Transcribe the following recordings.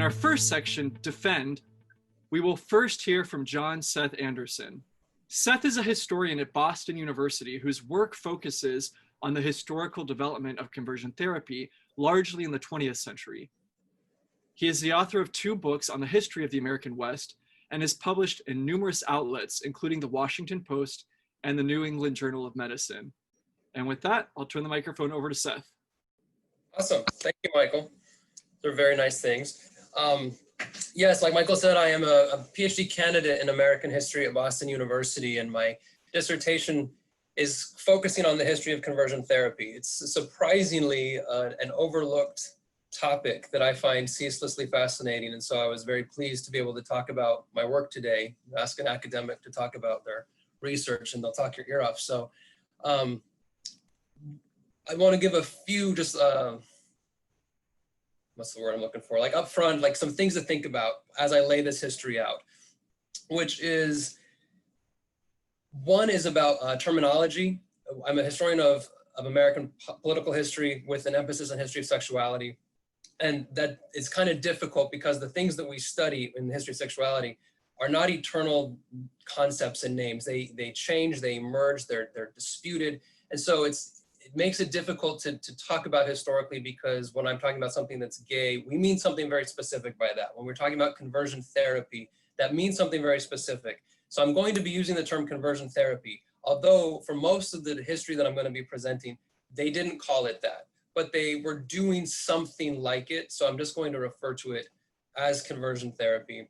our first section, Defend, we will first hear from John Seth Anderson. Seth is a historian at Boston University whose work focuses on the historical development of conversion therapy, largely in the 20th century. He is the author of 2 books on the history of the American West and is published in numerous outlets, including the Washington Post and the New England Journal of Medicine. And with that, I'll turn the microphone over to Seth. Awesome. Thank you, Michael. They're very nice things. Yes, like Michael said, I am a PhD candidate in American history at Boston University, and my dissertation is focusing on the history of conversion therapy. It's surprisingly an overlooked topic that I find ceaselessly fascinating, and so I was very pleased to be able to talk about my work today. Ask an academic to talk about their research and they'll talk your ear off. So I want to give a few just what's the word I'm looking for? Like upfront, like some things to think about as I lay this history out, which is, one is about terminology. I'm a historian of American political history with an emphasis on history of sexuality. And that is kind of difficult because the things that we study in the history of sexuality are not eternal concepts and names. They change, they emerge, they're disputed. And so it makes it difficult to talk about historically, because when I'm talking about something that's gay, we mean something very specific by that. When we're talking about conversion therapy, that means something very specific. So I'm going to be using the term conversion therapy, although for most of the history that I'm going to be presenting, they didn't call it that, but they were doing something like it. So I'm just going to refer to it as conversion therapy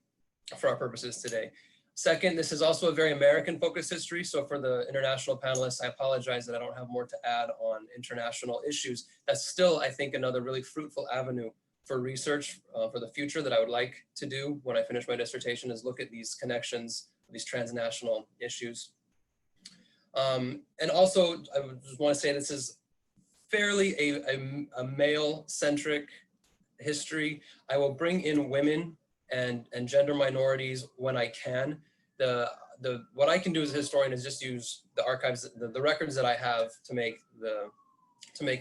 for our purposes today. Second, this is also a very American-focused history. So for the international panelists, I apologize that I don't have more to add on international issues. That's still, I think, another really fruitful avenue for research for the future that I would like to do when I finish my dissertation, is look at these connections, these transnational issues. And also, I just want to say this is fairly a male-centric history. I will bring in women and gender minorities when I can. What I can do as a historian is just use the archives, the records that I have to make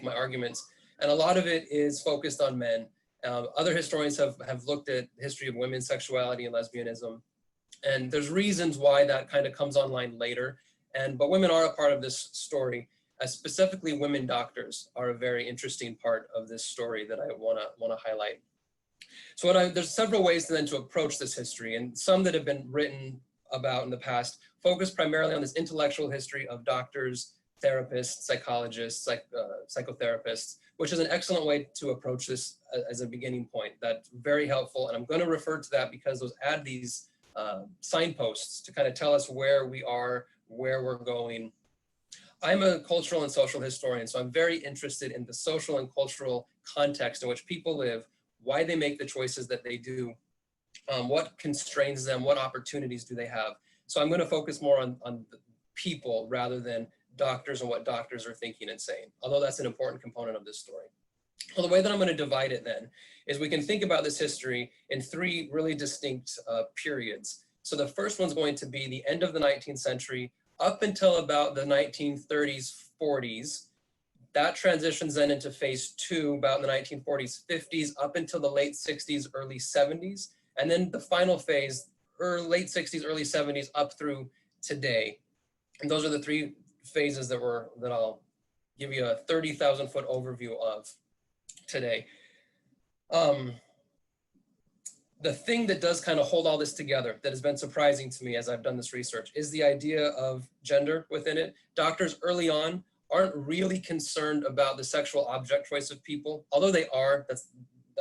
my arguments. And a lot of it is focused on men. Other historians have looked at history of women's sexuality and lesbianism. And there's reasons why that kind of comes online later. But women are a part of this story. Specifically, women doctors are a very interesting part of this story that I want to highlight. So there's several ways then to approach this history, and some that have been written about in the past focus primarily on this intellectual history of doctors, therapists, psychologists, psychotherapists, which is an excellent way to approach this as a beginning point. That's very helpful, and I'm going to refer to that because those add these signposts to kind of tell us where we are, where we're going. I'm a cultural and social historian, so I'm very interested in the social and cultural context in which people live, why they make the choices that they do, what constrains them, what opportunities do they have. So I'm going to focus more on the people rather than doctors and what doctors are thinking and saying, although that's an important component of this story. Well, the way that I'm going to divide it then is we can think about this history in 3 really distinct periods. So the first one's going to be the end of the 19th century up until about the 1930s, 40s. That transitions then into phase 2, about in the 1940s, 50s, up until the late 60s, early 70s. And then the final phase, late 60s, early 70s, up through today. And those are the 3 phases that I'll give you a 30,000-foot overview of today. The thing that does kind of hold all this together that has been surprising to me as I've done this research is the idea of gender within it. Doctors early on aren't really concerned about the sexual object choice of people, although they are.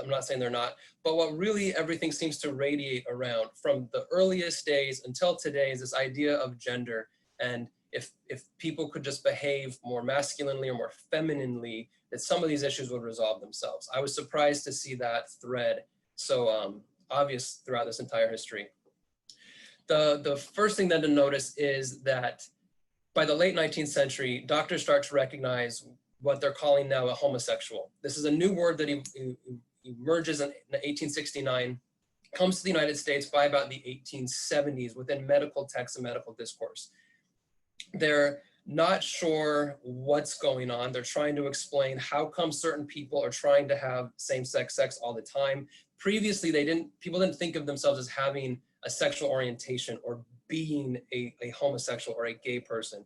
I'm not saying they're not, but what really everything seems to radiate around from the earliest days until today is this idea of gender. And if people could just behave more masculinely or more femininely, that some of these issues would resolve themselves. I was surprised to see that thread so obvious throughout this entire history. The first thing then to notice is that by the late 19th century, doctors start to recognize what they're calling now a homosexual. This is a new word that emerges in 1869, comes to the United States by about the 1870s within medical texts and medical discourse. They're not sure what's going on. They're trying to explain how come certain people are trying to have same-sex sex all the time. Previously, people didn't think of themselves as having a sexual orientation or being a homosexual or a gay person.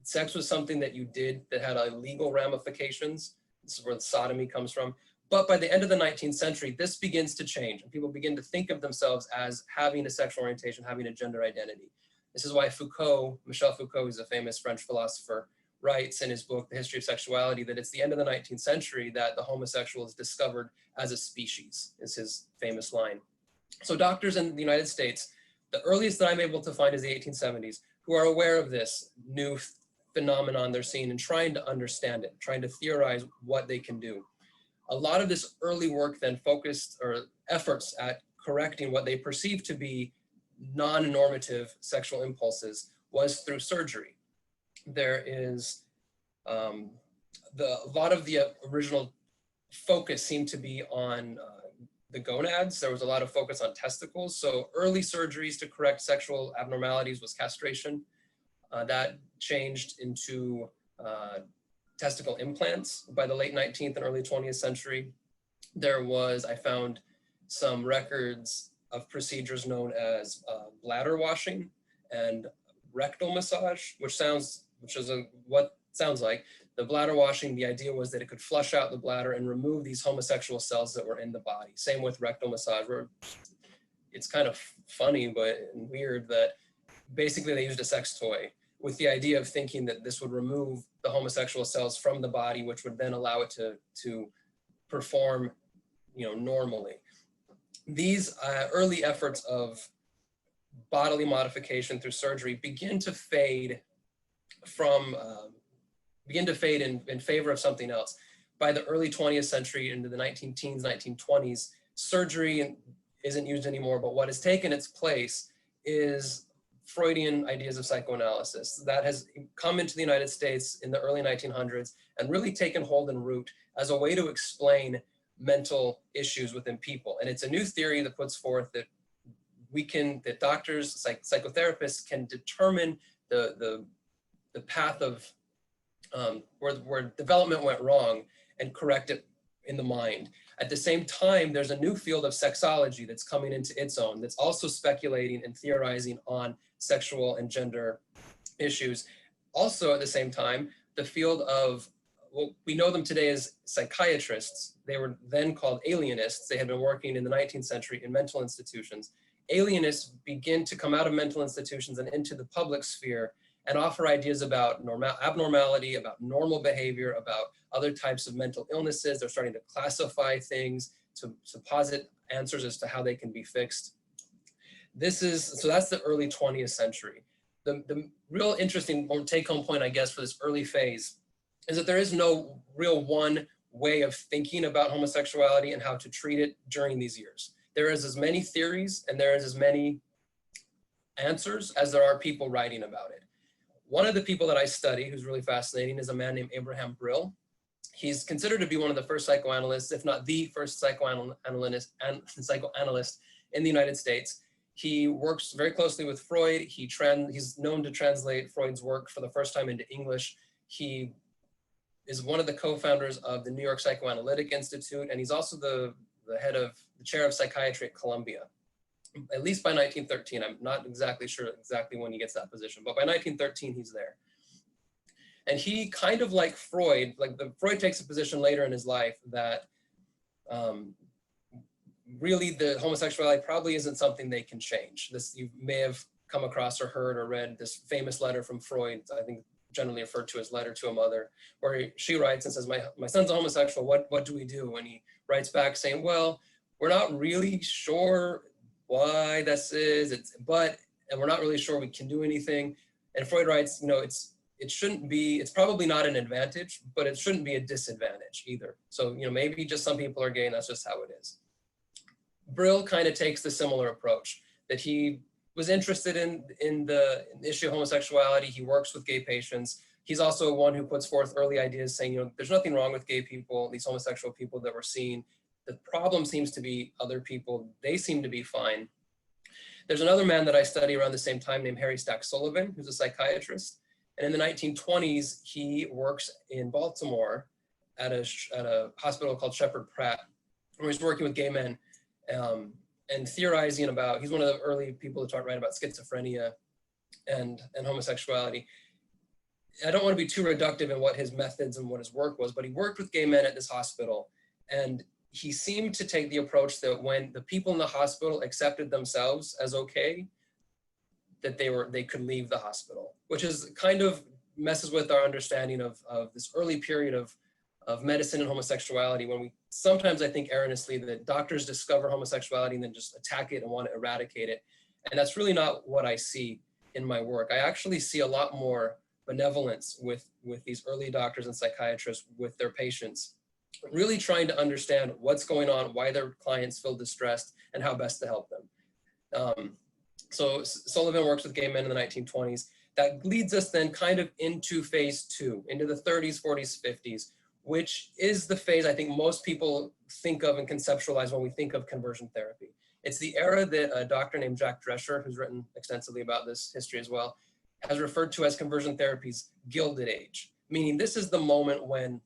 Sex was something that you did that had legal ramifications. This is where sodomy comes from. But by the end of the 19th century, this begins to change, and people begin to think of themselves as having a sexual orientation, having a gender identity. This is why Michel Foucault, who's a famous French philosopher, writes in his book, The History of Sexuality, that it's the end of the 19th century that the homosexual is discovered as a species, is his famous line. So doctors in the United States, the earliest that I'm able to find is the 1870s, who are aware of this new phenomenon they're seeing and trying to understand it, trying to theorize what they can do. A lot of this early work then focused, or efforts at correcting what they perceive to be non-normative sexual impulses, was through surgery. There is a lot of the original focus seemed to be on the gonads. There was a lot of focus on testicles. So early surgeries to correct sexual abnormalities was castration. That changed into testicle implants by the late 19th and early 20th century. I found some records of procedures known as bladder washing and rectal massage, which is what sounds like. The bladder washing, the idea was that it could flush out the bladder and remove these homosexual cells that were in the body. Same with rectal massage, where it's kind of funny but weird that basically they used a sex toy with the idea of thinking that this would remove the homosexual cells from the body, which would then allow it to perform, normally. These early efforts of bodily modification through surgery begin to fade in favor of something else. By the early 20th century, into the 19-teens, 1920s, surgery isn't used anymore, but what has taken its place is Freudian ideas of psychoanalysis that has come into the United States in the early 1900s and really taken hold and root as a way to explain mental issues within people. And it's a new theory that puts forth that that doctors, psychotherapists can determine the path of where development went wrong and correct it in the mind. At the same time, there's a new field of sexology that's coming into its own, that's also speculating and theorizing on sexual and gender issues. Also, at the same time, the field of, we know them today as psychiatrists. They were then called alienists. They had been working in the 19th century in mental institutions. Alienists begin to come out of mental institutions and into the public sphere and offer ideas about abnormality, about normal behavior, about other types of mental illnesses. They're starting to classify things, to posit answers as to how they can be fixed. So that's the early 20th century. The real interesting take-home point, I guess, for this early phase is that there is no real one way of thinking about homosexuality and how to treat it during these years. There is as many theories and there is as many answers as there are people writing about it. One of the people that I study, who's really fascinating, is a man named Abraham Brill. He's considered to be one of the first psychoanalysts, if not the first psychoanalyst in the United States. He works very closely with Freud. He's known to translate Freud's work for the first time into English. He is one of the co-founders of the New York Psychoanalytic Institute, and he's also the chair of psychiatry at Columbia. At least by 1913, I'm not exactly sure when he gets that position, but by 1913, he's there. And he kind of like Freud, Freud takes a position later in his life that really the homosexuality probably isn't something they can change. You may have come across or heard or read this famous letter from Freud, I think generally referred to as Letter to a Mother, where she writes and says, my son's a homosexual, what do we do? And he writes back saying, well, we're not really sure why this is, and we're not really sure we can do anything. And Freud writes, it's probably not an advantage, but it shouldn't be a disadvantage either. So, maybe just some people are gay and that's just how it is. Brill kind of takes the similar approach, that he was interested in the issue of homosexuality. He works with gay patients. He's also one who puts forth early ideas saying, there's nothing wrong with gay people, these homosexual people that we're seeing. The problem seems to be other people. They seem to be fine. There's another man that I study around the same time named Harry Stack Sullivan, who's a psychiatrist. And in the 1920s, he works in Baltimore at a hospital called Shepherd Pratt, where he's working with gay men and theorizing about, he's one of the early people to write about schizophrenia and homosexuality. I don't want to be too reductive in what his methods and what his work was, but he worked with gay men at this hospital. And he seemed to take the approach that when the people in the hospital accepted themselves as okay, that they could leave the hospital, which is kind of messes with our understanding of this early period of medicine and homosexuality, when we sometimes, I think erroneously, that doctors discover homosexuality and then just attack it and want to eradicate it. And that's really not what I see in my work. I actually see a lot more benevolence with these early doctors and psychiatrists with their patients, really trying to understand what's going on, why their clients feel distressed, and how best to help them. So Sullivan works with gay men in the 1920s. That leads us then kind of into phase two, into the 30s, 40s, 50s, which is the phase I think most people think of and conceptualize when we think of conversion therapy. It's the era that a doctor named Jack Drescher, who's written extensively about this history as well, has referred to as conversion therapy's Gilded Age, meaning this is the moment when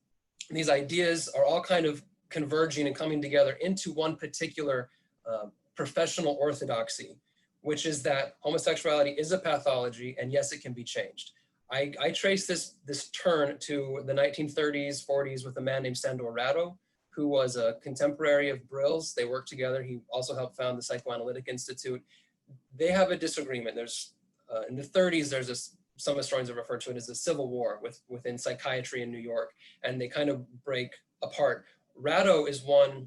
these ideas are all kind of converging and coming together into one particular professional orthodoxy, which is that homosexuality is a pathology, and yes, it can be changed. I trace this turn to the 1930s, 40s with a man named Sandor Ratto, who was a contemporary of Brill's. They worked together. He also helped found the Psychoanalytic Institute. They have a disagreement. There's in the 30s, there's some historians have referred to it as a civil war within psychiatry in New York, and they kind of break apart. Ratto is one,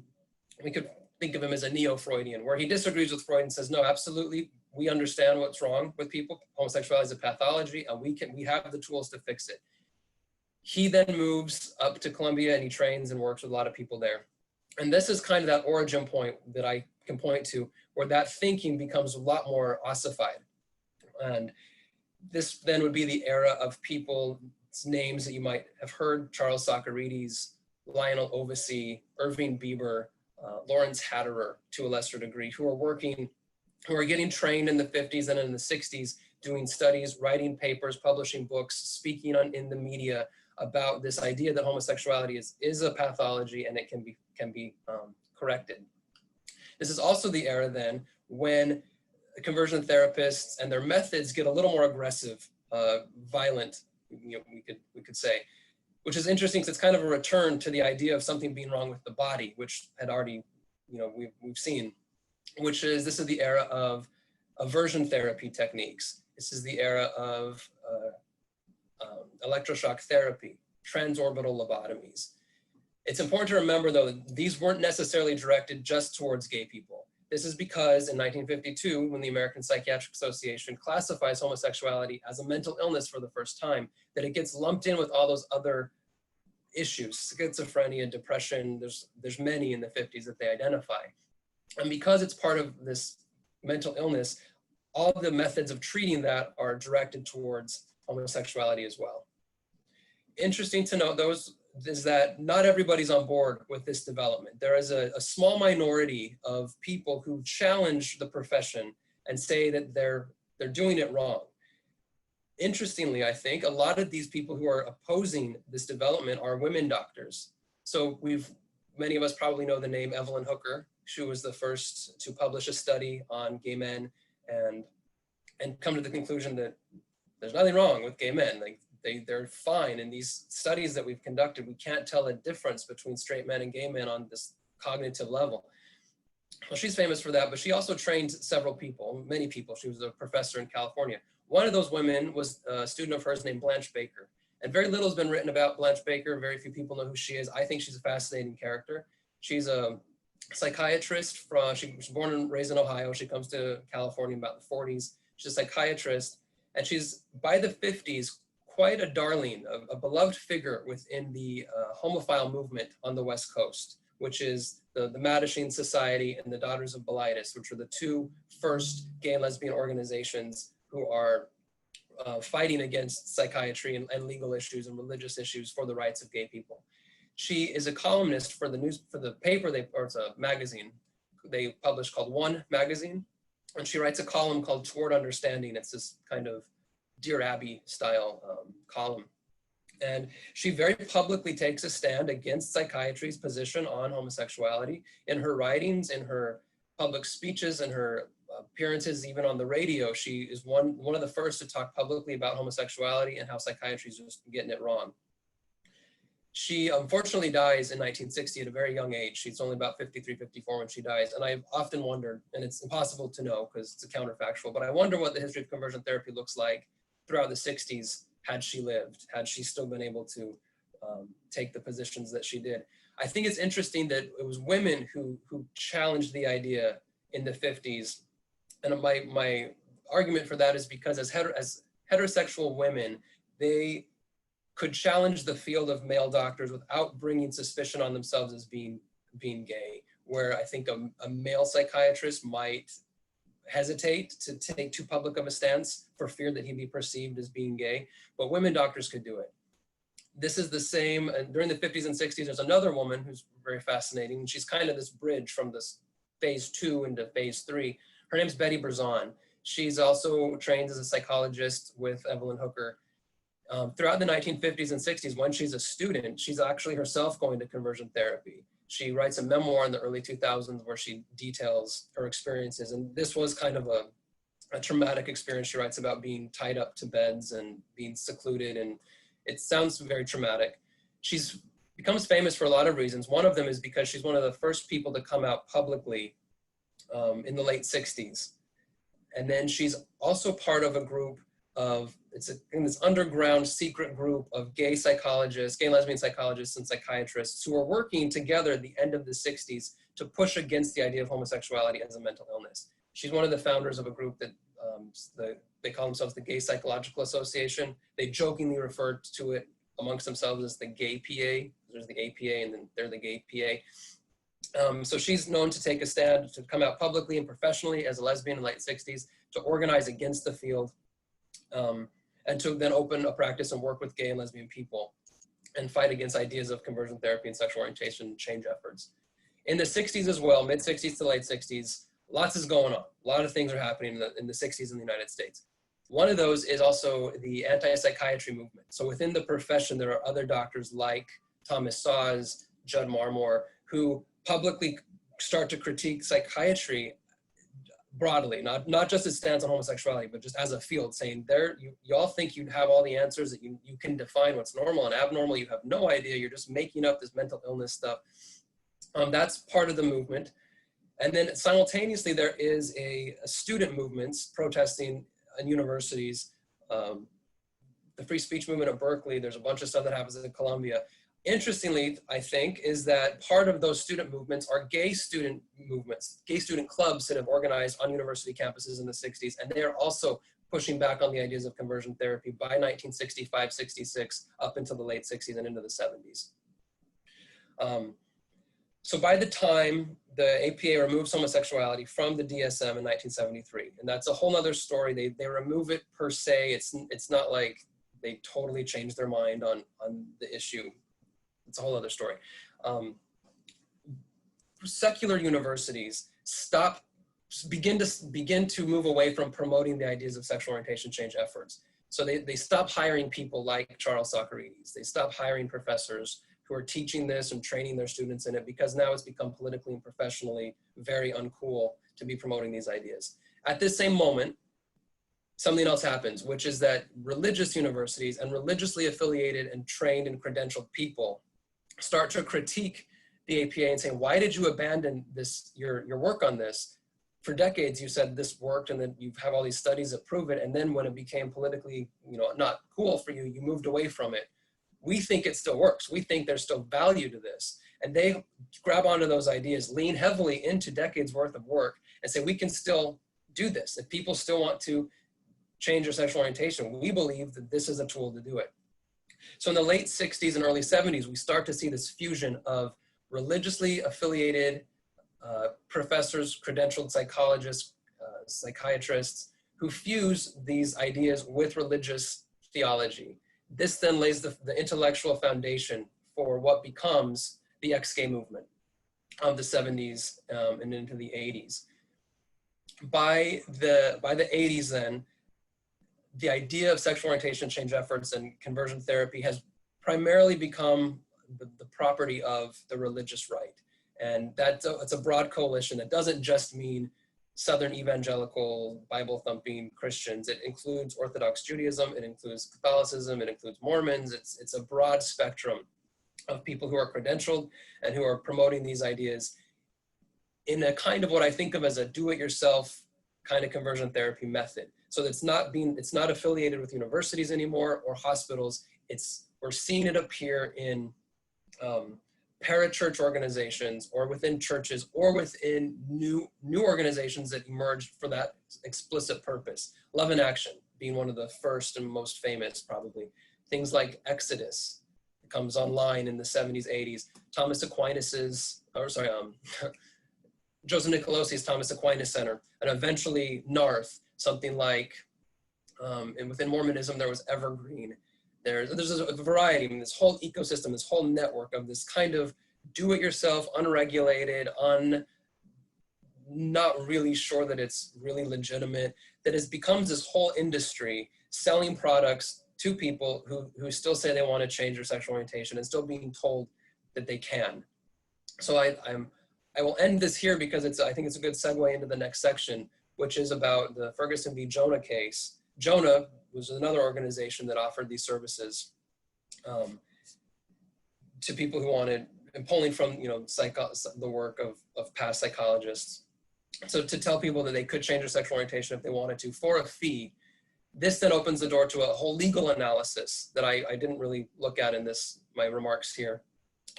we could think of him as a neo-Freudian, where he disagrees with Freud and says, no, absolutely, we understand what's wrong with people. Homosexuality is a pathology, and we have the tools to fix it. He then moves up to Columbia and he trains and works with a lot of people there. And this is kind of that origin point that I can point to, where that thinking becomes a lot more ossified. And this then would be the era of people's names that you might have heard: Charles Socarides, Lionel Ovesey, Irving Bieber, Lawrence Hatterer to a lesser degree, who are getting trained in the 50s and in the 60s, doing studies, writing papers, publishing books, speaking in the media about this idea that homosexuality is a pathology and it can be corrected. This is also the era then when conversion therapists and their methods get a little more aggressive, violent, we could say, which is interesting because it's kind of a return to the idea of something being wrong with the body, which had already, we've seen, this is the era of aversion therapy techniques. This is the era of electroshock therapy, transorbital lobotomies. It's important to remember, though, that these weren't necessarily directed just towards gay people. This is because in 1952, when the American Psychiatric Association classifies homosexuality as a mental illness for the first time, that it gets lumped in with all those other issues, schizophrenia, depression. There's many in the 50s that they identify. And because it's part of this mental illness, all the methods of treating that are directed towards homosexuality as well. Interesting to note, is that not everybody's on board with this development. There is a small minority of people who challenge the profession and say that they're doing it wrong. Interestingly, I think a lot of these people who are opposing this development are women doctors. So many of us probably know the name Evelyn Hooker. She was the first to publish a study on gay men and come to the conclusion that there's nothing wrong with gay men. Like they're fine. In these studies that we've conducted, we can't tell a difference between straight men and gay men on this cognitive level. Well, she's famous for that, but she also trained many people. She was a professor in California. One of those women was a student of hers named Blanche Baker. And very little has been written about Blanche Baker. Very few people know who she is. I think she's a fascinating character. She's a psychiatrist she was born and raised in Ohio. She comes to California in about the 40s. She's a psychiatrist, and she's, by the 50s, quite a darling, a beloved figure within the homophile movement on the West Coast, which is the Mattachine Society and the Daughters of Bilitis, which are the two first gay and lesbian organizations who are fighting against psychiatry and legal issues and religious issues for the rights of gay people. She is a columnist for the paper, it's a magazine they publish called One Magazine, and she writes a column called Toward Understanding. It's this kind of Dear Abby style column. And she very publicly takes a stand against psychiatry's position on homosexuality in her writings, in her public speeches, and her appearances even on the radio. She is one of the first to talk publicly about homosexuality and how psychiatry is just getting it wrong. She unfortunately dies in 1960 at a very young age. She's only about 53, 54 when she dies. And I've often wondered, and it's impossible to know because it's a counterfactual, but I wonder what the history of conversion therapy looks like throughout the 60s had she lived, had she still been able to take the positions that she did. I think it's interesting that it was women who challenged the idea in the 50s. And my argument for that is because as heterosexual women, they could challenge the field of male doctors without bringing suspicion on themselves as being gay, where I think a male psychiatrist might hesitate to take too public of a stance for fear that he'd be perceived as being gay, but women doctors could do it. This is the same, during the 50s and 60s, there's another woman who's very fascinating, and she's kind of this bridge from this phase 2 into phase 3. Her name's Betty Brazon. She's also trained as a psychologist with Evelyn Hooker. Throughout the 1950s and 60s, when she's a student, she's actually herself going to conversion therapy. She writes a memoir in the early 2000s where she details her experiences. And this was kind of a traumatic experience. She writes about being tied up to beds and being secluded. And it sounds very traumatic. She's becomes famous for a lot of reasons. One of them is because she's one of the first people to come out publicly in the late 60s. And then she's also part of a group of, in this underground secret group of gay psychologists, gay and lesbian psychologists and psychiatrists who are working together at the end of the 60s to push against the idea of homosexuality as a mental illness. She's one of the founders of a group that they call themselves the Gay Psychological Association. They jokingly refer to it amongst themselves as the Gay PA. There's the APA and then they're the Gay PA. So she's known to take a stand, to come out publicly and professionally as a lesbian in the late 60s, to organize against the field, and to then open a practice and work with gay and lesbian people and fight against ideas of conversion therapy and sexual orientation change efforts. In the 60s as well, mid 60s to late 60s, lots is going on. A lot of things are happening in the 60s in the United States. One of those is also the anti-psychiatry movement. So within the profession, there are other doctors like Thomas Sawes, Judd Marmore, who publicly start to critique psychiatry broadly, not just its stance on homosexuality, but just as a field, saying you all think you have all the answers, that you can define what's normal and abnormal. You have no idea. You're just making up this mental illness stuff. That's part of the movement. And then simultaneously, there is a student movements protesting in universities. The free speech movement at Berkeley, there's a bunch of stuff that happens at Columbia. Interestingly, I think, is that part of those student movements are gay student movements, gay student clubs that have organized on university campuses in the 60s, and they are also pushing back on the ideas of conversion therapy by 1965, 66, up into the late 60s and into the 70s. So by the time the APA removes homosexuality from the DSM in 1973, and that's a whole nother story. They remove it per se. It's not like they totally changed their mind on the issue. It's a whole other story. Secular universities begin to move away from promoting the ideas of sexual orientation change efforts. So they stop hiring people like Charles Socarides. They stop hiring professors who are teaching this and training their students in it, because now it's become politically and professionally very uncool to be promoting these ideas. At this same moment, something else happens, which is that religious universities and religiously affiliated and trained and credentialed people start to critique the APA and say, why did you abandon this, your work on this? For decades, you said this worked, and then you have all these studies that prove it. And then when it became politically, not cool for you, you moved away from it. We think it still works. We think there's still value to this. And they grab onto those ideas, lean heavily into decades worth of work, and say, we can still do this. If people still want to change their sexual orientation, we believe that this is a tool to do it. So in the late 60s and early 70s, we start to see this fusion of religiously affiliated professors, credentialed psychologists, psychiatrists, who fuse these ideas with religious theology. This then lays the intellectual foundation for what becomes the ex-gay movement of the 70s and into the 80s. By the 80s then, the idea of sexual orientation change efforts and conversion therapy has primarily become the property of the religious right. And it's a broad coalition that doesn't just mean Southern evangelical Bible thumping Christians. It includes Orthodox Judaism, it includes Catholicism, it includes Mormons. It's a broad spectrum of people who are credentialed and who are promoting these ideas in a kind of what I think of as a do-it-yourself kind of conversion therapy method. So it's not affiliated with universities anymore or hospitals. We're seeing it appear in parachurch organizations or within churches or within new organizations that emerged for that explicit purpose. Love in Action being one of the first and most famous, probably. Things like Exodus comes online in the 70s, 80s. Joseph Nicolosi's Thomas Aquinas Center, and eventually Narth, something like, and within Mormonism, there was Evergreen. There's a variety, I mean, this whole ecosystem, this whole network of this kind of do-it-yourself, unregulated, not really sure that it's really legitimate, that becomes this whole industry selling products to people who still say they want to change their sexual orientation and still being told that they can. So I will end this here because I think it's a good segue into the next section, which is about the Ferguson v. Jonah case. Jonah was another organization that offered these services to people who wanted, and pulling from the work of past psychologists. So to tell people that they could change their sexual orientation if they wanted to for a fee. This then opens the door to a whole legal analysis that I didn't really look at in my remarks here.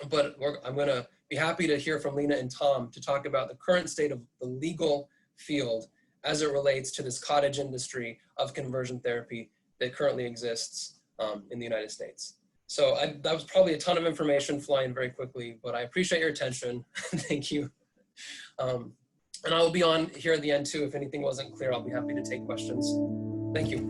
But I'm going to be happy to hear from Lena and Tom to talk about the current state of the legal field as it relates to this cottage industry of conversion therapy that currently exists in the United States. So that was probably a ton of information flying very quickly, but I appreciate your attention. Thank you. And I will be on here at the end too. If anything wasn't clear, I'll be happy to take questions. Thank you.